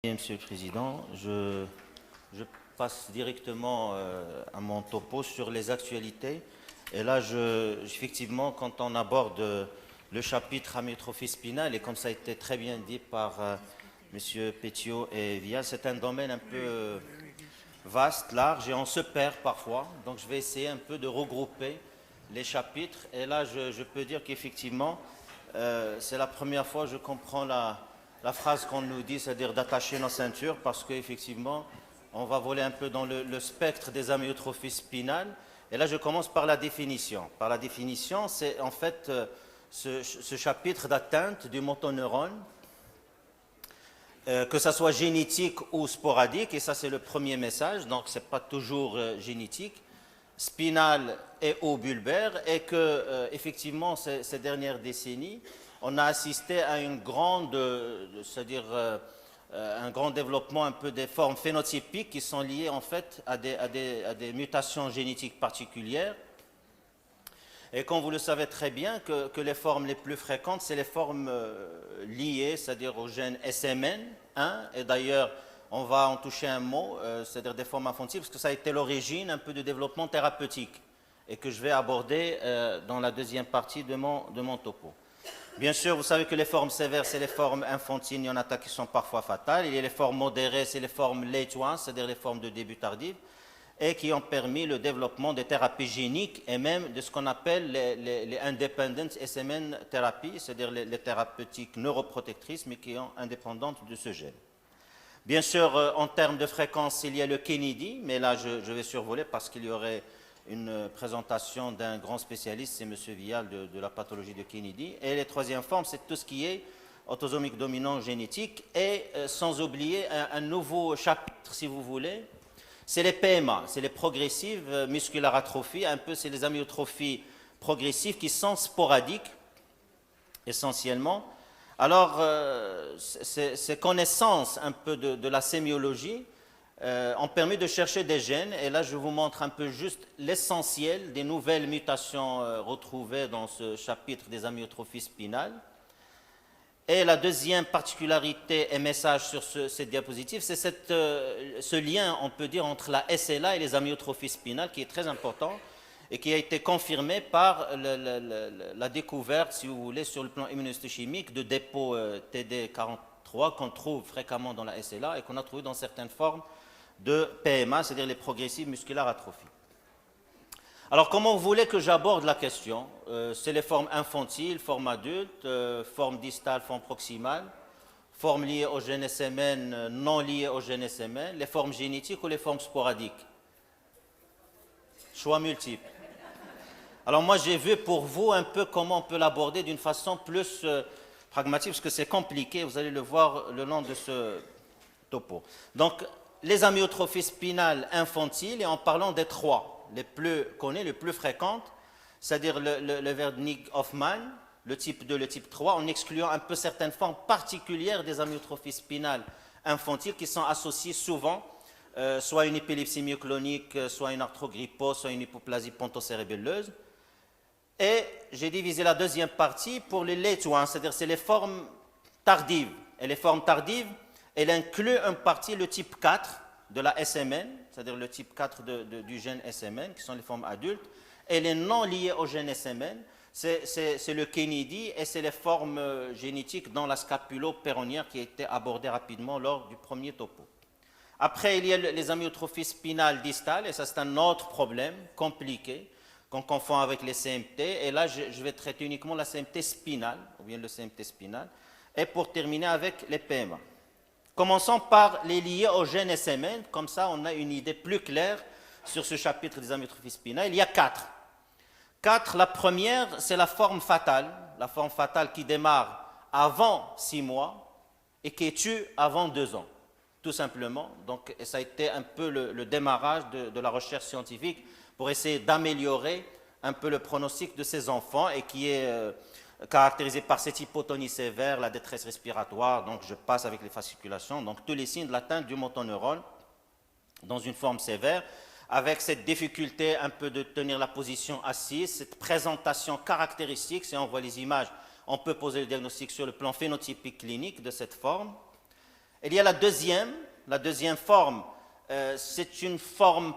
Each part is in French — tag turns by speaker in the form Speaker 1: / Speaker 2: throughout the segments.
Speaker 1: Monsieur le Président, je passe directement à mon topo sur les actualités. Et là, effectivement, quand on aborde le chapitre amyotrophie spinale, et comme ça a été très bien dit par Monsieur Petiot et Vial, c'est un domaine un peu vaste, large, et on se perd parfois. Donc je vais essayer un peu de regrouper les chapitres. Et là, je peux dire qu'effectivement, c'est la première fois que je comprends la phrase qu'on nous dit, c'est-à-dire d'attacher nos ceintures, parce qu'effectivement, on va voler un peu dans le spectre des amyotrophies spinales. Et là, je commence par la définition. Par la définition, c'est en fait ce chapitre d'atteinte du motoneurone, que ça soit génétique ou sporadique, et ça c'est le premier message, donc ce n'est pas toujours génétique, spinal et ou bulbaire, et que effectivement ces dernières décennies, on a assisté à une grande, c'est-à-dire un grand développement un peu des formes phénotypiques qui sont liées en fait à des mutations génétiques particulières. Et comme vous le savez très bien, que les formes les plus fréquentes, c'est les formes liées, c'est-à-dire au gène SMN1, et d'ailleurs, on va en toucher un mot, c'est-à-dire des formes infantiles, parce que ça a été l'origine un peu du développement thérapeutique, et que je vais aborder dans la deuxième partie de mon topo. Bien sûr, vous savez que les formes sévères, c'est les formes infantiles, il y en a qui sont parfois fatales. Il y a les formes modérées, c'est les formes late ones, c'est-à-dire les formes de début tardif, et qui ont permis le développement des thérapies géniques et même de ce qu'on appelle les independent SMN thérapies, c'est-à-dire les thérapeutiques neuroprotectrices, mais qui sont indépendantes de ce gène. Bien sûr, en termes de fréquence, il y a le Kennedy, mais là, je vais survoler parce qu'il y aurait une présentation d'un grand spécialiste, c'est M. Vial de la pathologie de Kennedy. Et les troisième formes, c'est tout ce qui est autosomique dominant génétique, et sans oublier un nouveau chapitre, si vous voulez, c'est les PMA, c'est les progressives musculaires atrophies, un peu c'est les amyotrophies progressives qui sont sporadiques, essentiellement. Alors, ces connaissances un peu de la sémiologie ont permis de chercher des gènes, et là je vous montre un peu juste l'essentiel des nouvelles mutations retrouvées dans ce chapitre des amyotrophies spinales. Et la deuxième particularité et message sur cette diapositive, c'est ce lien, on peut dire, entre la SLA et les amyotrophies spinales, qui est très important et qui a été confirmé par la découverte, si vous voulez, sur le plan immunohistochimique de dépôts TD43 qu'on trouve fréquemment dans la SLA et qu'on a trouvé dans certaines formes de PMA, c'est-à-dire les progressives musculaires atrophies. Alors, comment vous voulez que j'aborde la question? C'est les formes infantiles, formes adultes, formes distales, formes proximales, formes liées au gène SMN, non liées au gène SMN, les formes génétiques ou les formes sporadiques? Choix multiples. Alors, moi, j'ai vu pour vous un peu comment on peut l'aborder d'une façon plus pragmatique, parce que c'est compliqué, vous allez le voir le long de ce topo. Donc, les amyotrophies spinales infantiles, et en parlant des trois les plus connues, les plus fréquentes, c'est-à-dire le Wernig-Hoffmann, le type 2, le type 3, en excluant un peu certaines formes particulières des amyotrophies spinales infantiles qui sont associées souvent, soit à une épilepsie myoclonique, soit à une arthrogrypose, soit à une hypoplasie pontocérébelleuse. Et j'ai divisé la deuxième partie pour les late ones, c'est-à-dire c'est les formes tardives. Et les formes tardives, elle inclut en partie le type 4 de la SMN, c'est-à-dire le type 4 du gène SMN, qui sont les formes adultes, et les non liées au gène SMN, c'est le Kennedy, et c'est les formes génétiques dans la scapulo-péronnière qui a été abordée rapidement lors du premier topo. Après, il y a les amyotrophies spinales distales, et ça c'est un autre problème compliqué, qu'on confond avec les CMT, et là je vais traiter uniquement la CMT spinale, ou bien le CMT spinal, et pour terminer avec les PMA. Commençons par les liés au gène SMN, comme ça on a une idée plus claire sur ce chapitre des amyotrophies spinales. Il y a quatre. La première, c'est la forme fatale qui démarre avant 6 mois et qui tue avant 2 ans, tout simplement. Donc ça a été un peu le démarrage de la recherche scientifique pour essayer d'améliorer un peu le pronostic de ces enfants, et qui est caractérisé par cette hypotonie sévère, la détresse respiratoire, donc je passe avec les fasciculations, donc tous les signes de l'atteinte du motoneurone dans une forme sévère, avec cette difficulté un peu de tenir la position assise, cette présentation caractéristique, si on voit les images, on peut poser le diagnostic sur le plan phénotypique clinique de cette forme. Il y a la deuxième forme, c'est une forme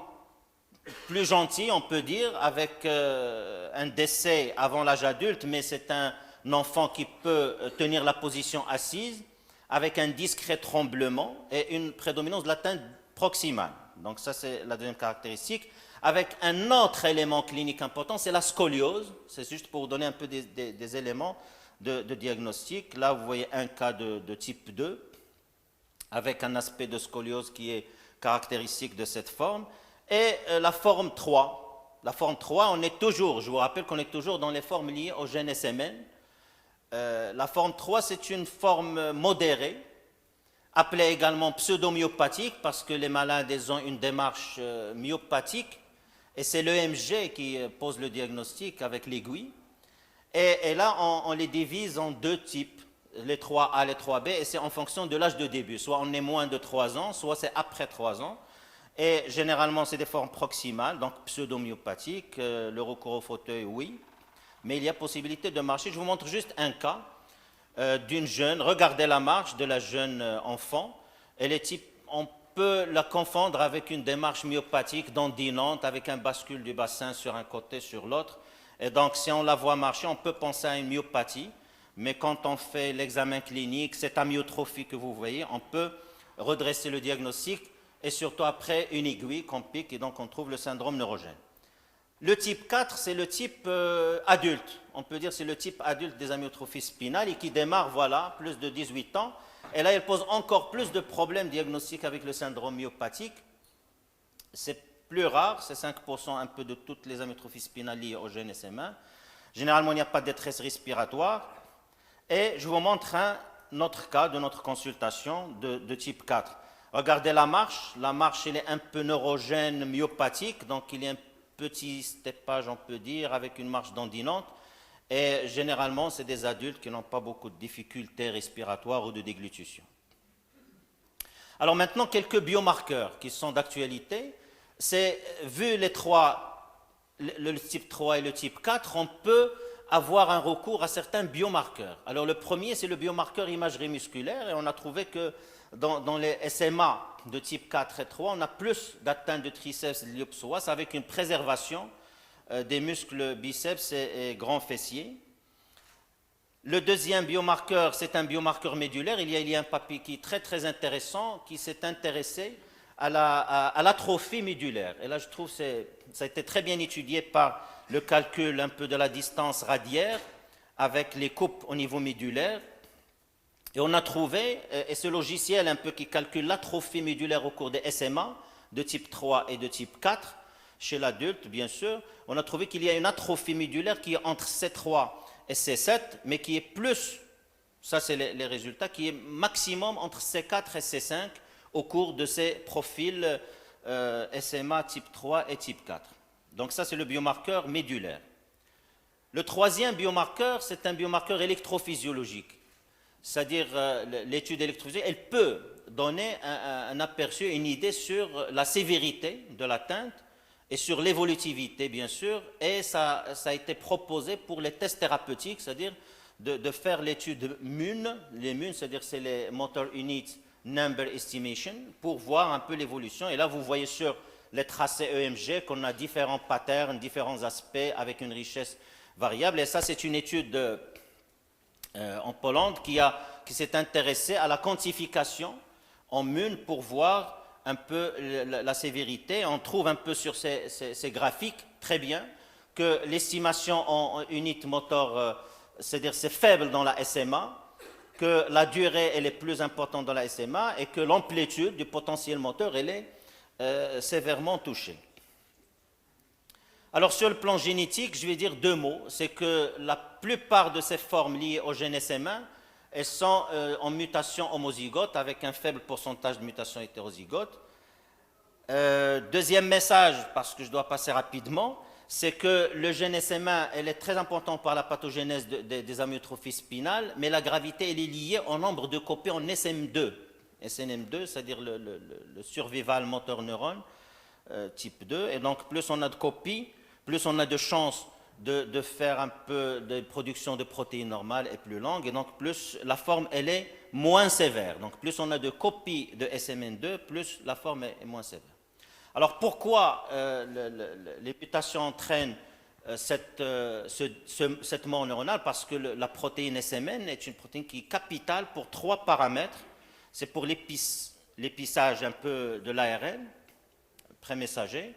Speaker 1: plus gentille, on peut dire, avec un décès avant l'âge adulte, mais c'est un enfant qui peut tenir la position assise, avec un discret tremblement et une prédominance de l'atteinte proximale. Donc ça, c'est la deuxième caractéristique. Avec un autre élément clinique important, c'est la scoliose. C'est juste pour vous donner un peu des éléments de diagnostic. Là, vous voyez un cas de type 2, avec un aspect de scoliose qui est caractéristique de cette forme. Et la forme 3. La forme 3, on est toujours, je vous rappelle qu'on est toujours dans les formes liées au gène SMN. La forme 3, c'est une forme modérée, appelée également pseudomyopathique, parce que les malades ont une démarche myopathique, et c'est l'EMG qui pose le diagnostic avec l'aiguille. Et là, on les divise en deux types, les 3A, les 3B, et c'est en fonction de l'âge de début. Soit on est moins de 3 ans, soit c'est après 3 ans. Et généralement, c'est des formes proximales, donc pseudomyopathiques. Le recours au fauteuil, oui. Mais il y a possibilité de marcher. Je vous montre juste un cas d'une jeune. Regardez la marche de la jeune enfant. On peut la confondre avec une démarche myopathique dandinante, avec un bascule du bassin sur un côté, sur l'autre. Et donc, si on la voit marcher, on peut penser à une myopathie. Mais quand on fait l'examen clinique, cette amyotrophie que vous voyez, on peut redresser le diagnostic et surtout après une aiguille qu'on pique et donc on trouve le syndrome neurogène. Le type 4, c'est le type adulte. On peut dire c'est le type adulte des amyotrophies spinales et qui démarre, voilà, plus de 18 ans. Et là, il pose encore plus de problèmes diagnostiques avec le syndrome myopathique. C'est plus rare, c'est 5% un peu de toutes les amyotrophies spinales liées au gène SM1. Généralement, il n'y a pas de détresse respiratoire. Et je vous montre un autre cas de notre consultation de type 4. Regardez la marche. La marche, elle est un peu neurogène myopathique, donc il y a un petit steppage, on peut dire, avec une marche dandinante. Et généralement, c'est des adultes qui n'ont pas beaucoup de difficultés respiratoires ou de déglutition. Alors maintenant, quelques biomarqueurs qui sont d'actualité. C'est, vu les trois, le type 3 et le type 4, on peut avoir un recours à certains biomarqueurs. Alors le premier, c'est le biomarqueur imagerie musculaire, et on a trouvé que dans les SMA de type 4 et 3, on a plus d'atteinte de triceps et d'iliopsoas avec une préservation des muscles biceps et grands fessiers. Le deuxième biomarqueur, c'est un biomarqueur médulaire. Il y a un papier qui est très très intéressant, qui s'est intéressé à l'atrophie médulaire. Et là, je trouve que ça a été très bien étudié par le calcul un peu de la distance radiaire avec les coupes au niveau médulaire. Et on a trouvé, et ce logiciel un peu qui calcule l'atrophie médulaire au cours des SMA de type 3 et de type 4, chez l'adulte bien sûr, on a trouvé qu'il y a une atrophie médulaire qui est entre C3 et C7, mais qui est plus, ça c'est les résultats, qui est maximum entre C4 et C5 au cours de ces profils SMA type 3 et type 4. Donc ça c'est le biomarqueur médulaire. Le troisième biomarqueur, c'est un biomarqueur électrophysiologique. C'est-à-dire l'étude électrophysiologique, elle peut donner un aperçu, une idée sur la sévérité de l'atteinte et sur l'évolutivité, bien sûr, et ça a été proposé pour les tests thérapeutiques, c'est-à-dire de faire l'étude MUN, les MUN, c'est-à-dire c'est les Motor Unit Number Estimation, pour voir un peu l'évolution. Et là, vous voyez sur les tracés EMG qu'on a différents patterns, différents aspects avec une richesse variable. Et ça, c'est une étude en Pologne qui s'est intéressée à la quantification en MUN pour voir un peu la sévérité. On trouve un peu sur ces graphiques très bien que l'estimation en unité moteur, c'est-à-dire c'est faible dans la SMA, que la durée elle est plus importante dans la SMA et que l'amplitude du potentiel moteur elle est sévèrement touchée. Alors sur le plan génétique, je vais dire deux mots. C'est que la plupart de ces formes liées au gène SM1, elles sont en mutation homozygote avec un faible pourcentage de mutation hétérozygote. Deuxième message, parce que je dois passer rapidement, c'est que le gène SM1 elle est très important par la pathogénèse des amyotrophies spinales, mais la gravité elle est liée au nombre de copies en SM2. SNM2, c'est-à-dire le survival motor neurone type 2. Et donc plus on a de copies, plus on a de chances de faire un peu de production de protéines normales et plus longue, et donc plus la forme elle est moins sévère. Donc plus on a de copies de SMN2, plus la forme est moins sévère. Alors pourquoi les mutations entraînent cette mort neuronale? Parce que la protéine SMN est une protéine qui est capitale pour 3 paramètres. C'est pour l'épissage un peu de l'ARN prémessager.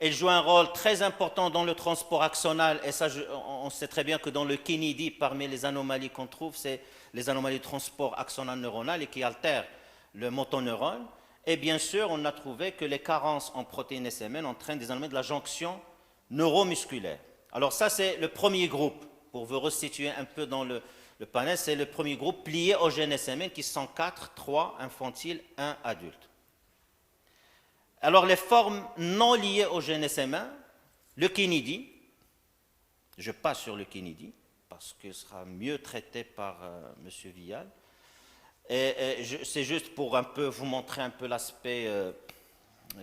Speaker 1: Elle joue un rôle très important dans le transport axonal, et ça, on sait très bien que dans le Kennedy, parmi les anomalies qu'on trouve, c'est les anomalies de transport axonal neuronal et qui altèrent le motoneurone. Et bien sûr, on a trouvé que les carences en protéines SMN entraînent des anomalies de la jonction neuromusculaire. Alors ça, c'est le premier groupe, pour vous restituer un peu dans le panel, c'est le premier groupe lié au gène SMN qui sont 4, 3 infantiles, 1 adulte. Alors les formes non liées au gène SM1, le Kennedy, je passe sur le Kennedy parce que ce sera mieux traité par M. Vial. C'est juste pour un peu vous montrer un peu l'aspect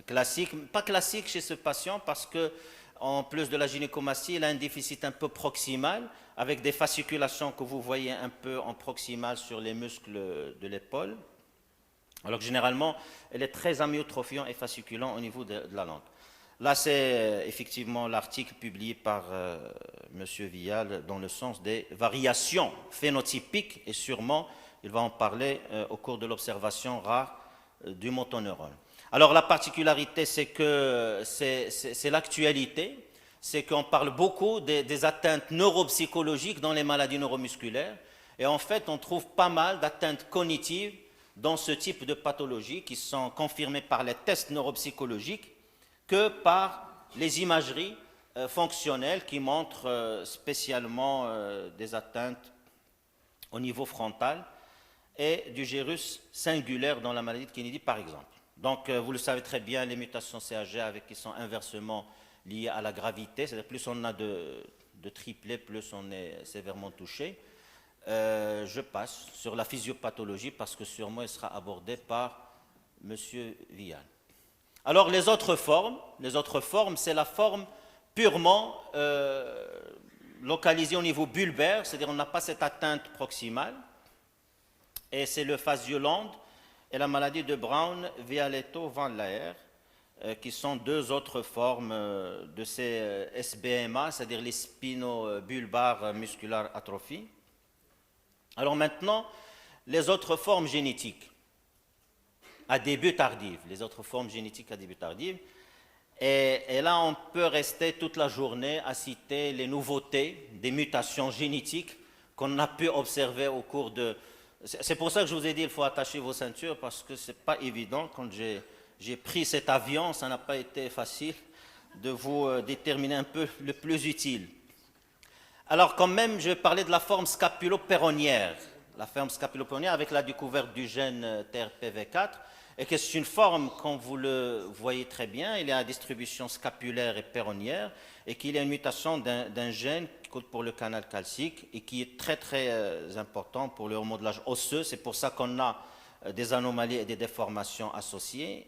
Speaker 1: classique, pas classique chez ce patient parce que en plus de la gynécomastie, il a un déficit un peu proximal avec des fasciculations que vous voyez un peu en proximal sur les muscles de l'épaule. Alors que généralement, elle est très amyotrophiant et fasciculant au niveau de la langue. Là, c'est effectivement l'article publié par M. Vial dans le sens des variations phénotypiques et sûrement, il va en parler au cours de l'observation rare du motoneurone. Alors la particularité, c'est que c'est l'actualité, c'est qu'on parle beaucoup des atteintes neuropsychologiques dans les maladies neuromusculaires et en fait, on trouve pas mal d'atteintes cognitives dans ce type de pathologies qui sont confirmées par les tests neuropsychologiques que par les imageries fonctionnelles qui montrent spécialement des atteintes au niveau frontal et du gyrus singulaire dans la maladie de Kennedy par exemple. Donc vous le savez très bien, les mutations CAG qui sont inversement liées à la gravité, c'est-à-dire plus on a de triplés, plus on est sévèrement touché. Je passe sur la physiopathologie parce que sûrement elle sera abordée par M. Vial. Alors les autres formes, c'est la forme purement localisée au niveau bulbaire, c'est-à-dire on n'a pas cette atteinte proximale, et c'est le Phasioland et la maladie de Brown-Vialetto-Van Laer, qui sont deux autres formes de ces SBMA, c'est-à-dire les spinobulbar muscular atrophy. Alors maintenant, les autres formes génétiques à début tardif, et là on peut rester toute la journée à citer les nouveautés des mutations génétiques qu'on a pu observer au cours de... C'est pour ça que je vous ai dit qu'il faut attacher vos ceintures parce que ce n'est pas évident. Quand j'ai pris cet avion, ça n'a pas été facile de vous déterminer un peu le plus utile. Alors quand même, je vais parler de la forme scapulo-péronnière. La forme scapulo-péronnière avec la découverte du gène TRPV4, et que c'est une forme, comme vous le voyez très bien, il est à distribution scapulaire et péronnière, et qu'il y a une mutation d'un gène qui code pour le canal calcique, et qui est très très important pour le remodelage osseux. C'est pour ça qu'on a des anomalies et des déformations associées,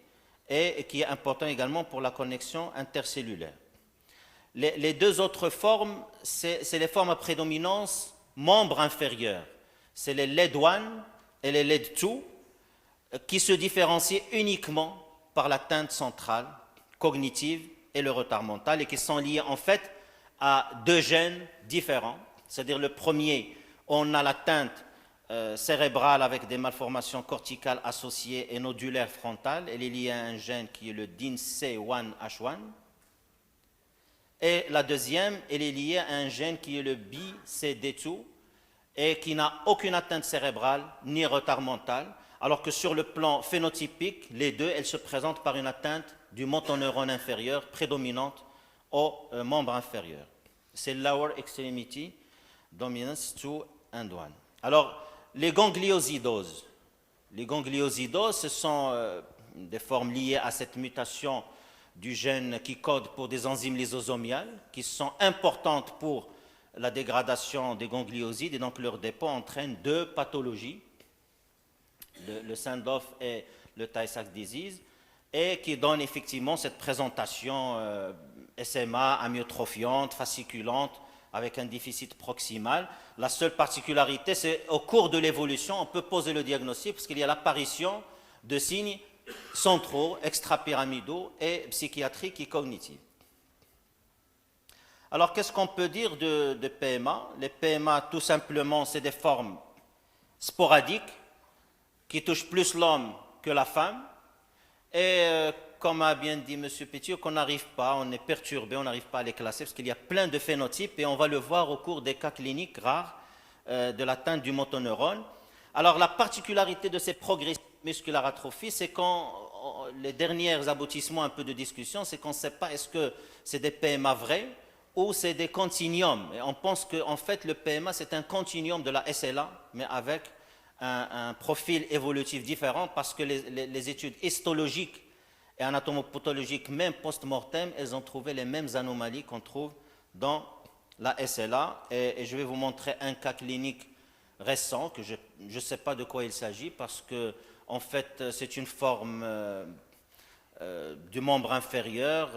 Speaker 1: et qui est important également pour la connexion intercellulaire. Les deux autres formes, c'est les formes à prédominance membre inférieur. C'est les LED1 et les LED2 qui se différencient uniquement par l'atteinte centrale, cognitive et le retard mental et qui sont liés en fait à deux gènes différents. C'est-à-dire le premier, on a l'atteinte cérébrale avec des malformations corticales associées et nodulaires frontales. Elle est liée à un gène qui est le DINC1H1. Et la deuxième, elle est liée à un gène qui est le BCD2 et qui n'a aucune atteinte cérébrale ni retard mental, alors que sur le plan phénotypique, les deux, elles se présentent par une atteinte du motoneurone inférieur prédominante au membre inférieur. C'est Lower Extremity Dominance 2 and 1. Alors, les gangliosidoses. Les gangliosidoses, ce sont des formes liées à cette mutation du gène qui code pour des enzymes lysosomiales qui sont importantes pour la dégradation des gangliosides et donc leur dépôt entraîne deux pathologies, le Sandoff et le Tay-Sachs disease, et qui donnent effectivement cette présentation SMA amyotrophiante, fasciculante avec un déficit proximal. La seule particularité, c'est au cours de l'évolution, on peut poser le diagnostic parce qu'il y a l'apparition de signes centraux, extrapyramidaux et psychiatriques et cognitifs. Alors, qu'est-ce qu'on peut dire de PMA? Les PMA, tout simplement, c'est des formes sporadiques qui touchent plus l'homme que la femme. Et comme a bien dit M. Pétiot, qu'on n'arrive pas, on est perturbé, on n'arrive pas à les classer parce qu'il y a plein de phénotypes et on va le voir au cours des cas cliniques rares de l'atteinte du motoneurone. Alors, la particularité de ces progressives musculaires atrophies, c'est quand les derniers aboutissements un peu de discussion, c'est qu'on ne sait pas est-ce que c'est des PMA vrais ou c'est des continuums. Et on pense qu'en fait, le PMA, c'est un continuum de la SLA, mais avec un profil évolutif différent parce que les études histologiques et anatomopathologiques, même post-mortem, elles ont trouvé les mêmes anomalies qu'on trouve dans la SLA. Et je vais vous montrer un cas clinique récent, que je ne sais pas de quoi il s'agit, parce que en fait, c'est une forme du membre inférieur,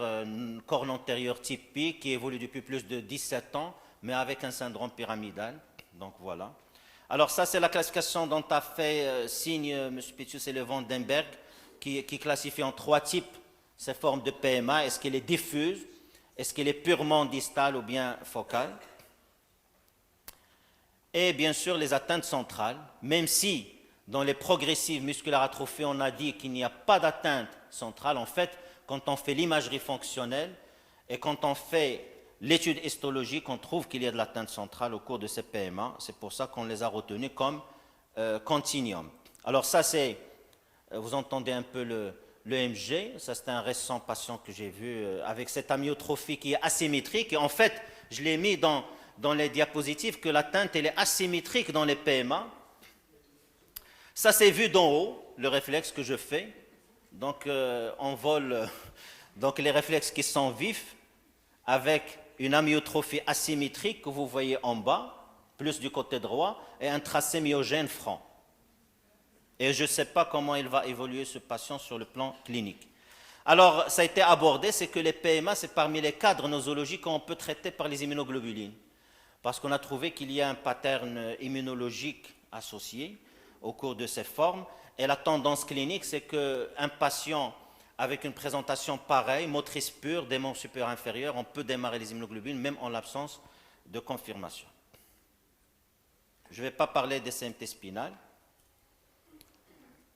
Speaker 1: corne antérieure typique, qui évolue depuis plus de 17 ans, mais avec un syndrome pyramidal. Donc voilà. Alors ça, c'est la classification dont a fait signe M. Pétius et le Vandenberg, qui classifie en 3 types ces formes de PMA. Est-ce qu'elle est diffuse? Est-ce qu'elle est purement distale ou bien focale? Et bien sûr, les atteintes centrales, même si dans les progressives musculaires atrophiées, on a dit qu'il n'y a pas d'atteinte centrale. En fait, quand on fait l'imagerie fonctionnelle et quand on fait l'étude histologique, on trouve qu'il y a de l'atteinte centrale au cours de ces PMA. C'est pour ça qu'on les a retenus comme continuum. Alors ça, c'est, vous entendez un peu l'EMG. Ça, c'est un récent patient que j'ai vu avec cette amyotrophie qui est asymétrique. Et en fait, je l'ai mis dans les diapositives que l'atteinte, elle est asymétrique dans les PMA. Ça, c'est vu d'en haut, le réflexe que je fais. Donc, on vole donc les réflexes qui sont vifs avec une amyotrophie asymétrique que vous voyez en bas, plus du côté droit, et un tracé myogène franc. Et je ne sais pas comment il va évoluer ce patient sur le plan clinique. Alors, ça a été abordé, c'est que les PMA, c'est parmi les cadres nosologiques qu'on peut traiter par les immunoglobulines. Parce qu'on a trouvé qu'il y a un pattern immunologique associé au cours de ces formes. Et la tendance clinique, c'est qu'un patient avec une présentation pareille, motrice pure, des membres supérieurs inférieurs, on peut démarrer les immunoglobulines, même en l'absence de confirmation. Je ne vais pas parler des CMT spinales,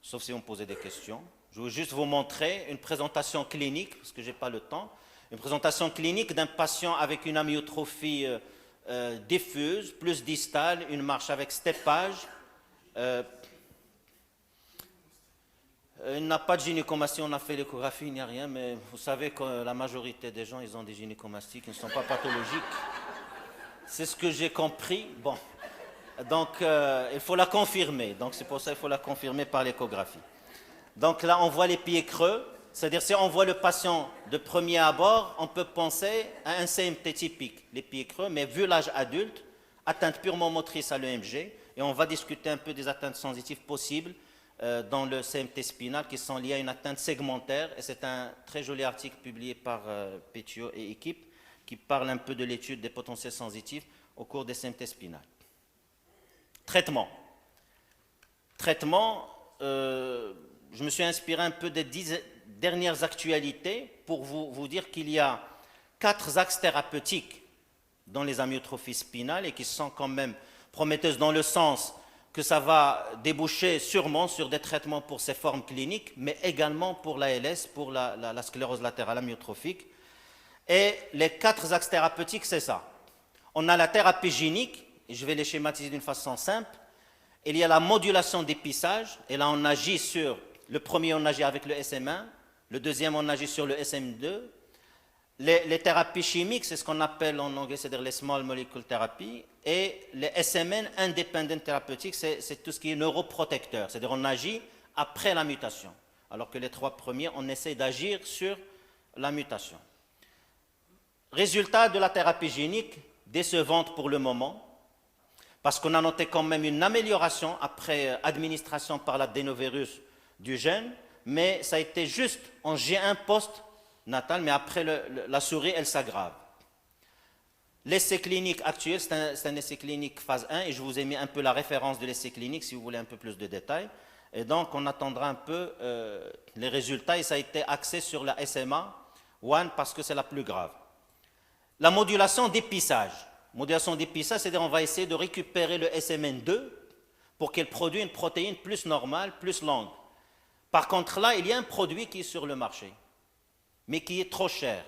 Speaker 1: sauf si vous me posez des questions. Je veux juste vous montrer une présentation clinique, parce que je n'ai pas le temps, une présentation clinique d'un patient avec une amyotrophie diffuse, plus distale, une marche avec steppage. Il n'a pas de gynécomastie, on a fait l'échographie, il n'y a rien, mais vous savez que la majorité des gens, ils ont des gynécomasties qui ne sont pas pathologiques. C'est ce que j'ai compris. Bon, donc il faut la confirmer. Donc c'est pour ça qu'il faut la confirmer par l'échographie. Donc là, on voit les pieds creux. C'est-à-dire, si on voit le patient de premier abord, on peut penser à un CMT typique, les pieds creux, mais vu l'âge adulte, atteinte purement motrice à l'EMG, et on va discuter un peu des atteintes sensitives possibles dans le CMT spinal qui sont liées à une atteinte segmentaire, et c'est un très joli article publié par Pétiot et équipe qui parle un peu de l'étude des potentiels sensitifs au cours des CMT spinales. Traitement. Traitement, je me suis inspiré un peu des dernières actualités pour vous dire qu'il y a 4 axes thérapeutiques dans les amyotrophies spinales et qui sont quand même prometteuses dans le sens que ça va déboucher sûrement sur des traitements pour ces formes cliniques, mais également pour l'ALS, pour la sclérose latérale amyotrophique. Et les 4 axes thérapeutiques, c'est ça. On a la thérapie génique, et je vais les schématiser d'une façon simple. Il y a la modulation d'épissage, et là on agit sur, le premier on agit avec le SM1, le deuxième on agit sur le SM2. Les thérapies chimiques, c'est ce qu'on appelle en anglais, c'est-à-dire les small molecule therapy, et les SMN independent thérapeutiques, c'est tout ce qui est neuroprotecteur, c'est-à-dire on agit après la mutation, alors que les 3 premiers, on essaie d'agir sur la mutation. Résultat de la thérapie génique, décevante pour le moment, parce qu'on a noté quand même une amélioration après administration par l'adénovirus du gène, mais ça a été juste en G1 post-natal, mais après la souris, elle s'aggrave. L'essai clinique actuel, c'est un essai clinique phase 1 et je vous ai mis un peu la référence de l'essai clinique si vous voulez un peu plus de détails. Et donc, on attendra un peu les résultats et ça a été axé sur la SMA 1 parce que c'est la plus grave. La modulation d'épissage. Modulation d'épissage, c'est-à-dire on va essayer de récupérer le SMN2 pour qu'il produise une protéine plus normale, plus longue. Par contre, là, il y a un produit qui est sur le marché, mais qui est trop cher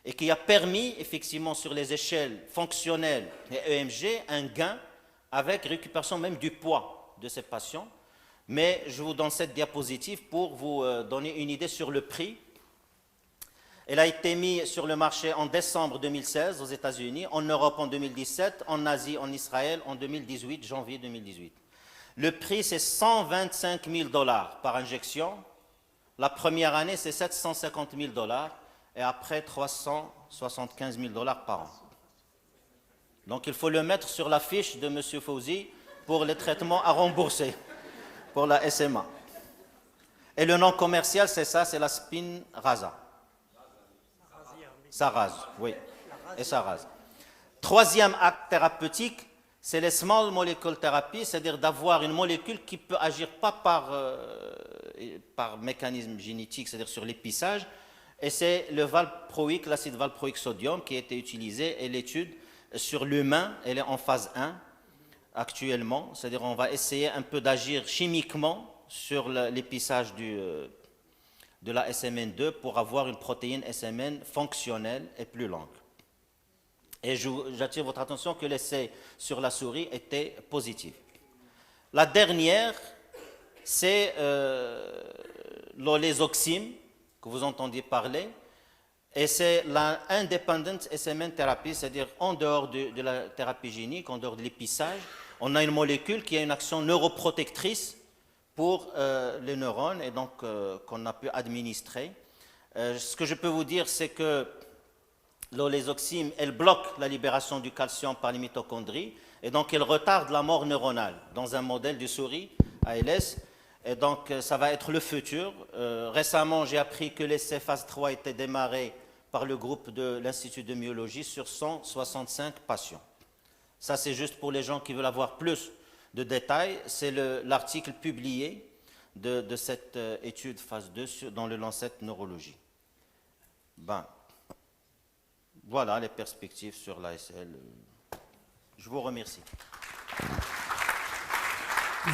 Speaker 1: et qui a permis, effectivement, sur les échelles fonctionnelles et EMG, un gain avec récupération même du poids de ces patients. Mais je vous donne cette diapositive pour vous donner une idée sur le prix. Elle a été mise sur le marché en décembre 2016 aux États-Unis, en Europe en 2017, en Asie, en Israël en 2018, janvier 2018. Le prix, c'est 125 000 $ par injection. La première année, c'est 750 000 $ et après 375 000 $ par an. Donc il faut le mettre sur la fiche de M. Fawzi pour les traitements à rembourser pour la SMA. Et le nom commercial, c'est ça, c'est la Spinraza. Ça rase, oui, et ça rase. Troisième acte thérapeutique, c'est les small molecule therapy, c'est-à-dire d'avoir une molécule qui peut agir pas par mécanisme génétique, c'est-à-dire sur l'épissage, et c'est le valproïque, l'acide valproïque sodium qui a été utilisé, et l'étude sur l'humain, elle est en phase 1 actuellement, c'est-à-dire on va essayer un peu d'agir chimiquement sur l'épissage de la SMN2 pour avoir une protéine SMN fonctionnelle et plus longue. Et j'attire votre attention que l'essai sur la souris était positif. La dernière, c'est l'olésoxime, que vous entendiez parler, et c'est la Independent SMN Therapy, c'est-à-dire en dehors de la thérapie génique, en dehors de l'épissage, on a une molécule qui a une action neuroprotectrice pour les neurones et donc qu'on a pu administrer. Ce que je peux vous dire, c'est que l'olésoxime, elle bloque la libération du calcium par les mitochondries et donc elle retarde la mort neuronale dans un modèle de souris ALS. Et donc ça va être le futur. Récemment, j'ai appris que l'essai phase 3 a été démarré par le groupe de l'Institut de myologie sur 165 patients. Ça, c'est juste pour les gens qui veulent avoir plus de détails. C'est l'article publié de cette étude phase 2 dans le Lancet Neurologie. Ben, voilà les perspectives sur l'ASL. Je vous remercie.